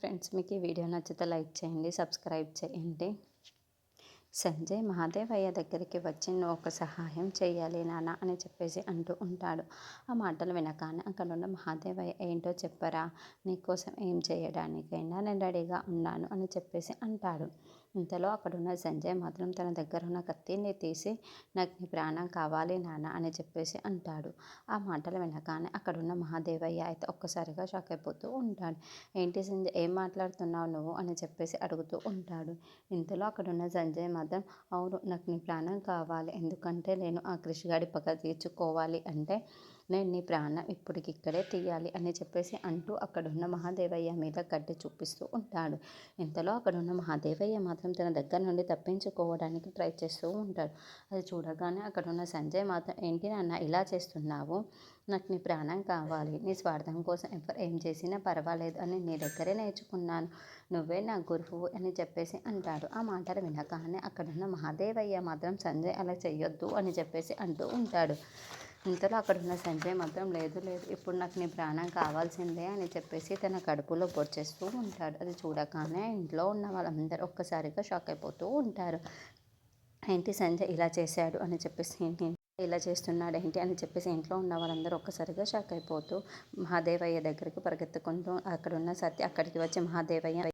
Friends, మీకు ఈ video నచ్చితే లైక్ చేయండి, సబ్స్క్రైబ్ చేయండి. సంజయ్ మహాదేవయ్య దగ్గరికి వచ్చి నువ్వు ఒక సహాయం చేయాలి నాన్న అని చెప్పేసి అంటూ ఉంటాడు. ఆ మాటలు వినగానే అక్కడున్న మహాదేవయ్య ఏంటో చెప్పరా, నీకోసం ఏం చేయడానికైనా నేను రెడీగా ఉన్నాను అని చెప్పేసి అంటాడు. ఇంతలో అక్కడున్న సంజయ్ మాత్రం తన దగ్గర ఉన్న కత్తిని తీసి నాకు నీ ప్రాణం కావాలి నాన్న అని చెప్పేసి అంటాడు. ఆ మాటలు వినగానే అక్కడున్న మహాదేవయ్య అయితే ఒక్కసారిగా షాక్ అయిపోతూ ఉంటాడు. ఏంటి సంజయ్, ఏం మాట్లాడుతున్నావు నువ్వు అని చెప్పేసి అడుగుతూ ఉంటాడు. ఇంతలో అక్కడున్న సంజయ్ మాత్రం అవును, నాకు నీ ప్రాణం కావాలి, ఎందుకంటే నేను ఆ కృషిగాడి పగ తీర్చుకోవాలి అంటే నేను నీ ప్రాణం ఇప్పటికిక్కడే తీయాలి అని చెప్పేసి అంటూ అక్కడున్న మహాదేవయ్య మీద కట్టి చూపిస్తూ ఉంటాడు. ఇంతలో అక్కడున్న మహాదేవయ్య మాత్రం తన దగ్గర నుండి తప్పించుకోవడానికి ట్రై చేస్తూ ఉంటాడు. అది చూడగానే అక్కడున్న సంజయ్ మాత్రం ఏంటి నాన్న ఇలా చేస్తున్నావు, నాకు నీ ప్రాణం కావాలి, నీ స్వార్థం కోసం ఎవరు ఏం చేసినా పర్వాలేదు అని నీ దగ్గరే నేర్చుకున్నాను, నువ్వే నా గురువు అని చెప్పేసి అంటాడు. ఆ మాటలు వినగానే అక్కడున్న మహాదేవయ్య మాత్రం సంజయ్ అలా చెయ్యొద్దు అని చెప్పేసి అంటూ ఉంటాడు. ఇంతలో అక్కడున్న సంజయ్ మాత్రం లేదు లేదు, ఇప్పుడు నాకు నీ ప్రాణం కావాల్సిందే అని చెప్పేసి తన కడుపులో పొడిచేస్తూ ఉంటాడు. అది చూడగానే ఇంట్లో ఉన్న వాళ్ళందరూ ఒక్కసారిగా షాక్ అయిపోతూ ఉంటారు. ఏంటి సంజయ్ ఇలా చేశాడు అని చెప్పేసి, ఏంటి ఇలా చేస్తున్నాడు ఏంటి అని చెప్పేసి ఇంట్లో ఉన్న వాళ్ళందరూ ఒక్కసారిగా షాక్ అయిపోతూ మహాదేవయ్య దగ్గరికి పరిగెత్తుకుంటూ అక్కడున్న సత్య అక్కడికి వచ్చి మహాదేవయ్య